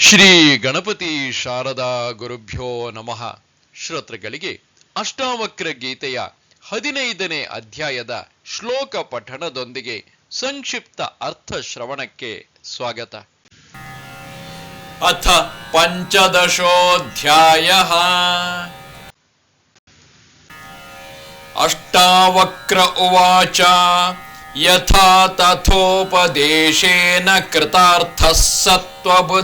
ಶ್ರೀ ಗಣಪತಿ ಶಾರದಾ ಗುರುಭ್ಯೋ ನಮಃ. ಶ್ರೋತೃಗಳಿಗೆ ಅಷ್ಟಾವಕ್ರ ಗೀತೆಯ 15ನೇ ಅಧ್ಯಾಯದ ಶ್ಲೋಕ ಪಠಣದೊಂದಿಗೆ ಸಂಕ್ಷಿಪ್ತ ಅರ್ಥ ಶ್ರವಣಕ್ಕೆ ಸ್ವಾಗತ. ಅಥ ಪಂಚದಶೋಧ್ಯಾಯಃ. ಅಷ್ಟಾವಕ್ರ ಉವಾಚ ಯಥಾ ತಥೋಪದೇಶೇನ ಕೃತಾರ್ಥಃ ಸತ್ವಬುದ್ಧಿಮಾನ್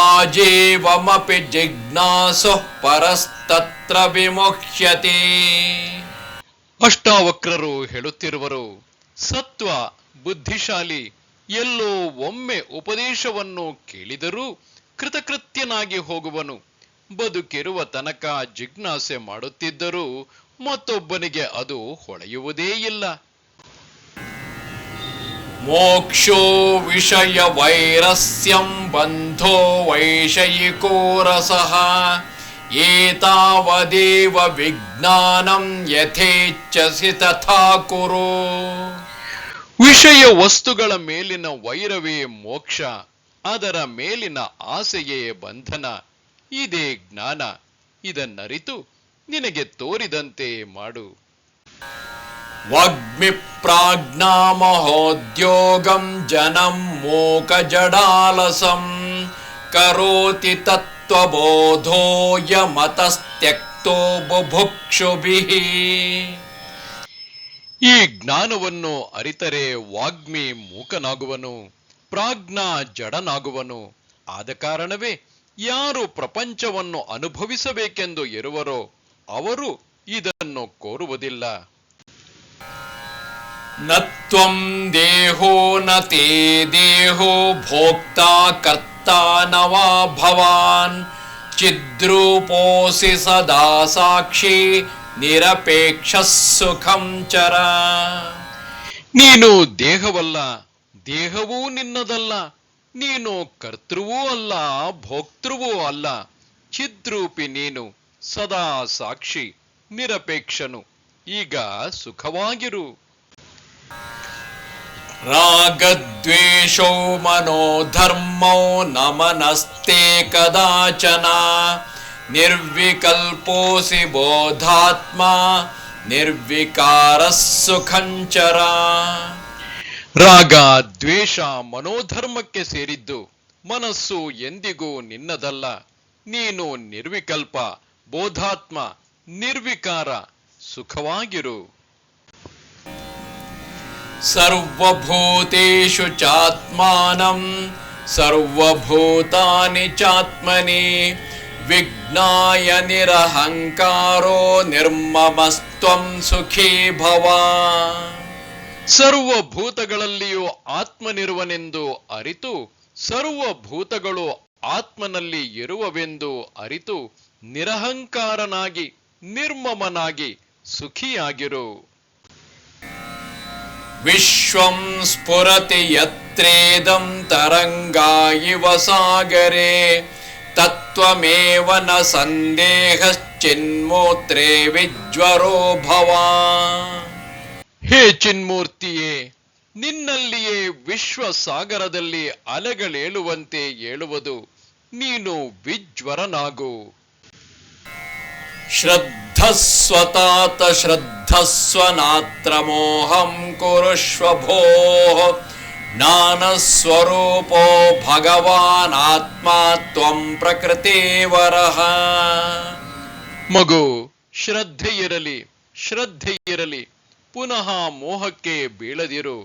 ಆಜೀವಮಪಿ ಜಿಜ್ಞಾಸುಃ ಪರಸ್ತತ್ರ ವಿಮುಹ್ಯತೆ. ಅಷ್ಟಾವಕ್ರರು ಹೇಳುತ್ತಿರುವರು, ಸತ್ವ ಬುದ್ಧಿಶಾಲಿ ಎಲ್ಲೋ ಒಮ್ಮೆ ಉಪದೇಶವನ್ನು ಕೇಳಿದರೂ ಕೃತಕೃತ್ಯನಾಗಿ ಹೋಗುವನು. ಬದುಕಿರುವ ತನಕ ಜಿಜ್ಞಾಸೆ ಮಾಡುತ್ತಿದ್ದರೂ ಮತ್ತೊಬ್ಬನಿಗೆ ಅದು ಹೊಳೆಯುವುದೇ ಇಲ್ಲ. ಮೋಕ್ಷೋ ವಿಷಯ ವೈರಸ್ಯಂ ಬಂಧೋ ವೈಷಯಿಕೋ ರಸಃ ಏತಾವದೇವ ವಿಜ್ಞಾನಂ ಯಥೇಚ್ಛಸಿ ತಥಾ ಕುರು. ವಿಷಯ ವಸ್ತುಗಳ ಮೇಲಿನ ವೈರವೇ ಮೋಕ್ಷ, ಅದರ ಮೇಲಿನ ಆಸೆಯೇ ಬಂಧನ. ಇದೇ ಜ್ಞಾನ. ಇದನ್ನರಿತು ನಿನಗೆ ತೋರಿದಂತೆ ಮಾಡು. ವಾಗ್ಮಿ ಪ್ರಾಜ್ಞಾ ಮಹೋದ್ಯೋಗಂ ಜನಂ ಮೂಕ ಜಡಾಲಸಂ ಕರೋತಿ ತತ್ವಬೋಧೋಯ ಮತಸ್ತ್ಯಕ್ತೋ ಬುಭುಕ್ಷುಭಿಃ. ಈ ಜ್ಞಾನವನ್ನು ಅರಿತರೆ ವಾಗ್ಮಿ ಮೂಕನಾಗುವನು, ಪ್ರಾಜ್ಞಾ ಜಡನಾಗುವನು. ಆದ ಕಾರಣವೇ ಯಾರು ಪ್ರಪಂಚವನ್ನು ಅನುಭವಿಸಬೇಕೆಂದು ಇರುವರೋ ಅವರು ಇದನ್ನು ಕೋರುವುದಿಲ್ಲ. ನ ತ್ವಂ ದೇಹೋ ನ ತೇ ದೇಹೋ ಭೋಕ್ತಾ ಕರ್ತಾ ನ ವಾ ಭವಾನ್ ಚಿದ್ರೂಪೋಸಿ ಸದಾ ಸಾಕ್ಷಿ ನಿರಪೇಕ್ಷ ಸುಖಂ ಚರ. ನೀನು ದೇಹವಲ್ಲ, ದೇಹವೂ ನಿನ್ನದಲ್ಲ. ನೀನು ಕರ್ತೃವೂ ಅಲ್ಲ, ಭೋಕ್ತೃವೂ ಅಲ್ಲ. ಚಿದ್ರೂಪಿ ನೀನು, ಸದಾ ಸಾಕ್ಷಿ, ನಿರಪೇಕ್ಷನು. ಈಗ ಸುಖವಾಗಿರು. ರಾಗದ್ವೇಷೋ ಮನೋಧರ್ಮೋ ನ ಮನಸ್ತೆ ಕದಾಚನ ನಿರ್ವಿಕಲ್ಪೋಸಿ ಬೋಧಾತ್ಮ ನಿರ್ವಿಕಾರ ಸುಖಂಚರ. ರಾಗ ದ್ವೇಷ ಮನೋಧರ್ಮಕ್ಕೆ ಸೇರಿದ್ದು. ಮನಸ್ಸು ಎಂದಿಗೂ ನಿನ್ನದಲ್ಲ. ನೀನು ನಿರ್ವಿಕಲ್ಪ, ಬೋಧಾತ್ಮ, ನಿರ್ವಿಕಾರ. ಸುಖವಾಗಿರು. ಸರ್ವಭೂತೇಷು ಚಾತ್ಮಾನಂ ಸರ್ವಭೂತಾನಿ ಚಾತ್ಮನಿ ವಿಜ್ಞಾಯ ನಿರಹಂಕಾರೋ ನಿರ್ಮಮಸ್ತ್ವಂ ಸುಖೀ ಭವ. ಸರ್ವಭೂತಗಳಲ್ಲಿಯೂ ಆತ್ಮನಿರುವನೆಂದು ಅರಿತು, ಸರ್ವಭೂತಗಳು ಆತ್ಮನಲ್ಲಿ ಇರುವವೆಂದು ಅರಿತು, ನಿರಹಂಕಾರನಾಗಿ ನಿರ್ಮಮನಾಗಿ ಸುಖಿಯಾಗಿರು. ವಿಶ್ವಂ ಸ್ಫುರತಿ ಯತ್ರೇದಂ ತರಂಗಾ ಇವ ಸಾಗರೇ ತತ್ವಮೇವ ನ ಸಂದೇಹಶ್ಚಿನ್ಮೂತ್ರೇ ವಿಜ್ವರೋ ಭವ. ಹೇ ಚಿನ್ಮೂರ್ತಿಯೇ, ನಿನ್ನಲ್ಲಿಯೇ ವಿಶ್ವ ಸಾಗರದಲ್ಲಿ ಅಲೆಗಳೇಳುವಂತೆ ಏಳುವುದು. ನೀನು ವಿಜ್ವರನಾಗು. ಶ್ರದ್ಧಸ್ವತಾತ ಶ್ರದ್ಧಸ್ವನಾತ್ರ ಮೋಹಂ ಕುರುಷ್ವ ಭೋಃ ಜ್ಞಾನಸ್ವರೂಪೋ ಭಗವಾನ್ ಆತ್ಮ ತ್ವಂ ಪ್ರಕೃತಿವರಃ. ಮಗು, ಶ್ರದ್ಧೆ ಇರಲಿ, ಪುನಃ ಮೋಹಕ್ಕೆ ಬೀಳದಿರು.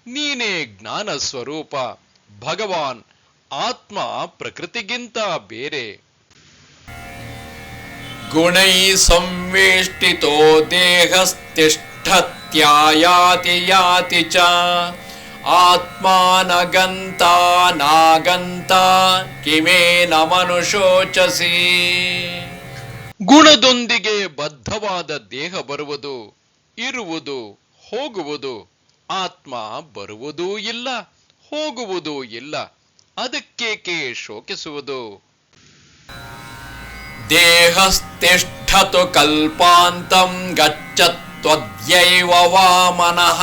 ನೀನೇ ಜ್ಞಾನ ಸ್ವರೂಪ, ಭಗವಾನ್, ಆತ್ಮ ಪ್ರಕೃತಿಗಿಂತ ಬೇರೆ. ಗುಣೈ ಸಂವೇಷ್ಟಿತೋ ದೇಹಸ್ತಿಷ್ಠತ್ಯಾಯಾತಿ ಯಾತಿ ಚ ಆತ್ಮಾನಗಂತ ನಾಗಂತ ಕಿಮೇನ ಮನುಷೋಚಸಿ. ಗುಣದೊಂದಿಗೆ ಬದ್ಧವಾದ ದೇಹ ಬರುವುದು, ಇರುವುದು, ಹೋಗುವುದು. ಆತ್ಮ ಬರುವುದೂ ಇಲ್ಲ, ಹೋಗುವುದೂ ಇಲ್ಲ. ಅದಕ್ಕೇಕೆ ಶೋಕಿಸುವುದು? ದೇಹಸ್ತಿಷ್ಠತು ಕಲ್ಪಾಂತಂ ಗಚ್ಚತ್ವದ್ಯೈವ ವಾ ಮನಃ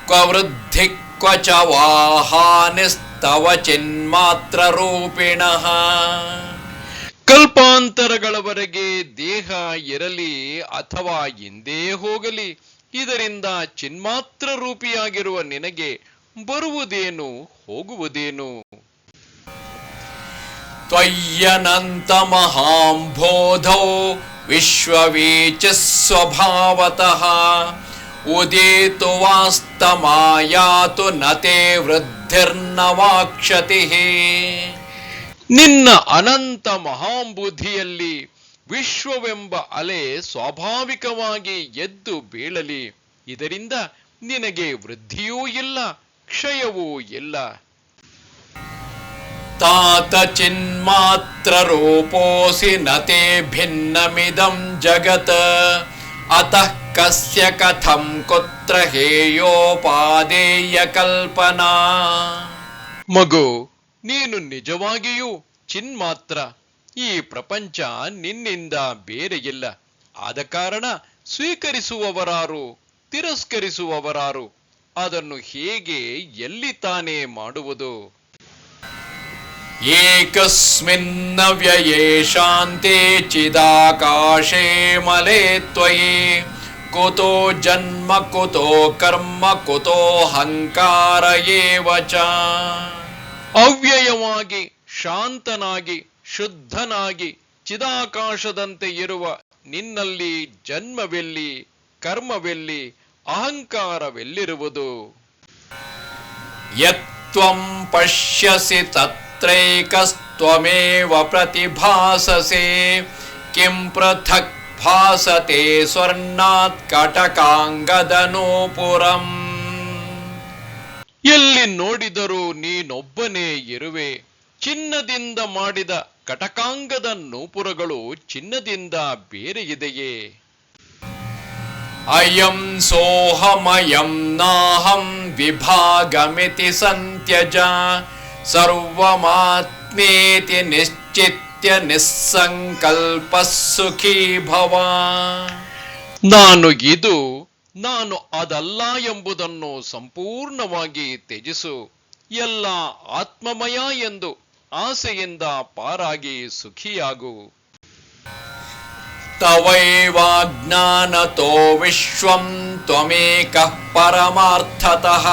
ಕ್ವ ವೃದ್ಧಿ ಕ್ವ ಚ ವಾ ಹಾನಿಸ್ತ್ವ ತವ ಚಿನ್ಮಾತ್ರ ರೂಪಿಣಃ. ಕಲ್ಪಾಂತರಗಳವರೆಗೆ ದೇಹ ಇರಲಿ ಅಥವಾ ಹಿಂದೇ ಹೋಗಲಿ, ಇದರಿಂದ ಚಿನ್ಮಾತ್ರ ರೂಪಿಯಾಗಿರುವ ನಿನಗೆ ಬರುವುದೇನು ಹೋಗುವುದೇನು? ತ್ವಯ್ಯನಂತ ಮಹಾಂಬೋಧೌ ವಿಶ್ವವೀಚ ಸ್ವಭಾವತಃ ಉದೇತು ವಾಸ್ತಮಾಯಾತು ನತೆ ವೃದ್ಧಿರ್ನ ವಾಕ್ಷತಿಃ. ನಿನ್ನ ಅನಂತ ಮಹಾಂಬುದ್ಧಿಯಲ್ಲಿ ವಿಶ್ವವೆಂಬ ಅಲೆ ಸ್ವಾಭಾವಿಕವಾಗಿ ಎದ್ದು ಬೀಳಲಿ, ಇದರಿಂದ ನಿನಗೆ ವೃದ್ಧಿಯೂ ಇಲ್ಲ, ಕ್ಷಯವೂ ಇಲ್ಲ. ತಾತ ಚಿನ್ಮಾತ್ರ ರೂಪೋಸಿ ನತೆ ಭಿನ್ನಮಿದಂ ಜಗತ್ ಅತಃ ಕಸ್ಯ ಕಥಂ ಕುತ್ರ ಹೇಯೋಪಾದೇಯ ಕಲ್ಪನಾ. ಮಗು, ನೀನು ನಿಜವಾಗಿಯೂ ಚಿನ್ಮಾತ್ರ. ಈ ಪ್ರಪಂಚ ನಿನ್ನಿಂದ ಬೇರೆಯಿಲ್ಲ. ಆದ ಕಾರಣ ಸ್ವೀಕರಿಸುವವರಾರು, ತಿರಸ್ಕರಿಸುವವರಾರು? ಅದನ್ನು ಹೇಗೆ, ಎಲ್ಲಿ ತಾನೇ ಮಾಡುವುದು? ಏಕಸ್ಮಿನ್ನವ್ಯಯೇ ಶಾಂತೆ ಚಿದಾಕಾಶೇ ಮಲೆ ತ್ವಯಿ ಕುತೋ ಜನ್ಮ ಕುತೋ ಕರ್ಮ ಕುತೋ ಹಂಕಾರ ಏವ ಚ. ಅವ್ಯಯವಾಗಿ, ಶಾಂತನಾಗಿ, ಶುದ್ಧನಾಗಿ, ಚಿದಾಕಾಶದಂತೆ ಇರುವ ನಿನ್ನಲ್ಲಿ ಜನ್ಮವೆಲ್ಲಿ, ಕರ್ಮವೆಲ್ಲಿ, ಅಹಂಕಾರವೆಲ್ಲಿರುವುದು? ಯತ್ತ್ವಂ ಪಶ್ಯಸಿ ತತ್ರೈಕಸ್ತ್ವಮೇವ ಪ್ರತಿಭಾಸಸೆ ಕಿಂ ಪೃಥಕ್ ಭಾಸತೆ ಸ್ವರ್ಣಾತ್ ಕಟಕಾಂಗದನೂಪುರಂ. ಎಲ್ಲಿ ನೋಡಿದರೂ ನೀನೊಬ್ಬನೇ ಇರುವೆ. ಚಿನ್ನದಿಂದ ಮಾಡಿದ ಕಟಕಾಂಗದ ನೂಪುರಗಳು ಚಿನ್ನದಿಂದ ಬೇರೆ ಇದೆಯೇ? ಅಯಂ ಸೋಹಮಯಂ ನಾಹಂ ವಿಭಾಗಮಿತಿ ಸಂತ್ಯಜ ಸರ್ವಮಾತ್ಮೇತಿ ನಿಶ್ಚಿತ್ಯ ನಿಸ್ಸಂಕಲ್ಪ ಸುಖೀ ಭವ. ನಾನು ಇದು, ನಾನು ಅದಲ್ಲ ಎಂಬುದನ್ನು ಸಂಪೂರ್ಣವಾಗಿ ತ್ಯಜಿಸು. ಎಲ್ಲ ಆತ್ಮಮಯ ಎಂದು ಆಸೆಯಿಂದ ಪಾರಾಗಿ ಸುಖಿಯಾಗು. ತವೈವಾಜ್ಞಾನತೋ ವಿಶ್ವಂ ತ್ವಮೇಕಃ ಪರಮಾರ್ಥತಃ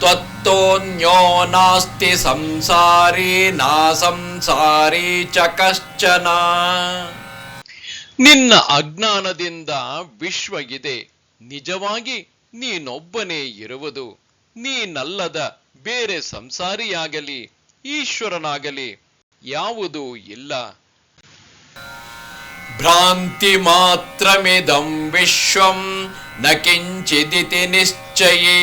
ತ್ವತ್ತೋನ್ಯೋ ನಾಸ್ತಿ ಸಂಸಾರಿ ನಾ ಸಂಸಾರಿ ಚ ಕಶ್ಚನ. ನಿನ್ನ ಅಜ್ಞಾನದಿಂದ ವಿಶ್ವ ಇದೆ. ನಿಜವಾಗಿ ನೀನೊಬ್ಬನೇ ಇರುವುದು. ನೀನಲ್ಲದ ಬೇರೆ ಸಂಸಾರಿಯಾಗಲಿ ಈಶ್ವರನಾಗಲಿ ಯಾವುದೂ ಇಲ್ಲ. ಭ್ರಾಂತಿ ಮಾತ್ರಮಿದಂ ವಿಶ್ವಂ ನ ಕಿಂಚಿದಿತಿ ನಿಶ್ಚಯೇ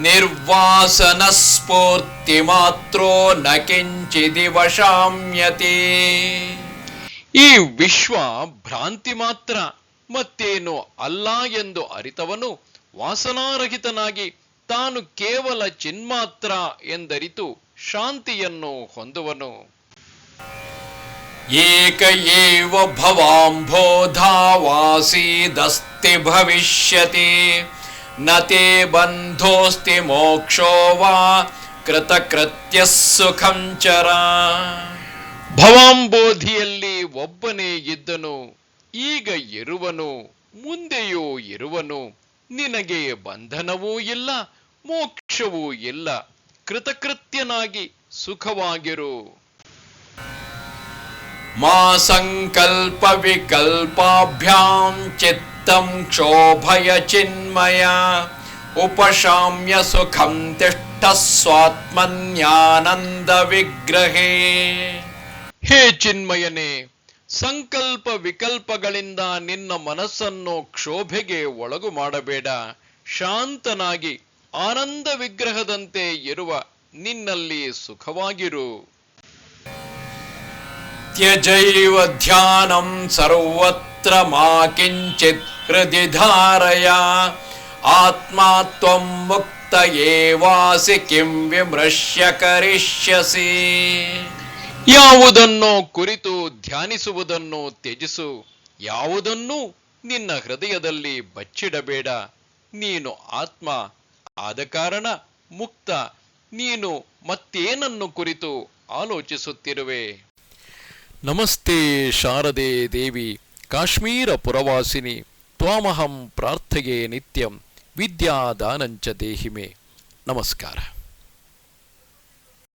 ನಿರ್ವಾಸನ ಸ್ಫೂರ್ತಿ ಮಾತ್ರೋ ನ ಕಿಂಚಿದಿವ ಶಾಮ್ಯತೆ. ಈ ವಿಶ್ವ ಭ್ರಾಂತಿ ಮಾತ್ರ, ಮತ್ತೇನು ಅಲ್ಲ ಎಂದು ಅರಿತವನು ವಾಸನಾರಹಿತನಾಗಿ ತಾನು ಕೇವಲ ಚಿನ್ಮಾತ್ರ ಎಂದರಿತು ಶಾಂತಿಯನ್ನು ಹೊಂದುವನು. ಏಕ ಏವ ಭವಾಂಬೋಧಾವಾಸೀದಸ್ತಿ ಭವಿಷ್ಯತಿ ನ ತೇ ಬಂಧೋಸ್ತಿ ಮೋಕ್ಷೋ ವಾ ಕೃತಕೃತ್ಯ ಸುಖಂ ಚರ. ಭವಾಂಬೋಧಿಯಲ್ಲಿ ಒಬ್ಬನೇ ಇದ್ದನು, ಈಗ ಇರುವನು, ಮುಂದೆಯೂ ಇರುವನು. ನಿನಗೆ ಬಂಧನವೂ ಇಲ್ಲ, ಮೋಕ್ಷವೂ ಇಲ್ಲ. ಕೃತಕೃತ್ಯನಾಗಿ ಸುಖವಾಗಿರು. ಮಾ ಸಂಕಲ್ಪ ವಿಕಲ್ಪಾಭ್ಯಾಂ ಚಿತ್ತಂ ಕ್ಷೋಭಯ ಚಿನ್ಮಯ ಉಪಶಾಮ್ಯ ಸುಖಂ ತಿಷ್ಠ ಸ್ವಾತ್ಮನ್ಯಾನಂದ ವಿಗ್ರಹೇ. ಹೇ ಚಿನ್ಮಯನೇ, ಸಂಕಲ್ಪ ವಿಕಲ್ಪಗಳಿಂದ ನಿನ್ನ ಮನಸ್ಸನ್ನು ಕ್ಷೋಭೆಗೆ ಒಳಗು ಮಾಡಬೇಡ. ಶಾಂತನಾಗಿ ಆನಂದ ವಿಗ್ರಹದಂತೆ ಇರುವ ನಿನ್ನಲ್ಲಿ ಸುಖವಾಗಿರು. ತ್ಯಜೈವ ಧ್ಯಾನಂ ಸರ್ವತ್ರ ಮಾ ಕಿಂಚಿತ್ ಹೃದಿ ಧಾರಯ ಆತ್ಮಾ ತ್ವಂ ಮುಕ್ತ ಏವಾಸಿ ಕಿಂ ವಿಮೃಶ್ಯ ಕರಿಷ್ಯಸಿ. ಯಾವುದನ್ನು ಕುರಿತು ಧ್ಯಾನಿಸುವುದನ್ನು ತ್ಯಜಿಸು. ಯಾವುದನ್ನೂ ನಿನ್ನ ಹೃದಯದಲ್ಲಿ ಬಚ್ಚಿಡಬೇಡ. ನೀನು ಆತ್ಮ, ಆದ ಕಾರಣ ಮುಕ್ತ. ನೀನು ಮತ್ತೇನನ್ನು ಕುರಿತು ಆಲೋಚಿಸುತ್ತಿರುವೆ? ನಮಸ್ತೆ ಶಾರದೆ ದೇವಿ, ಕಾಶ್ಮೀರ ಪುರವಾಸಿನಿ, ತ್ವಾಮಹಂ ಪ್ರಾರ್ಥೆಯೇ ನಿತ್ಯಂ, ವಿದ್ಯಾದಾನಂಚ ದೇಹಿಮೆ. ನಮಸ್ಕಾರ.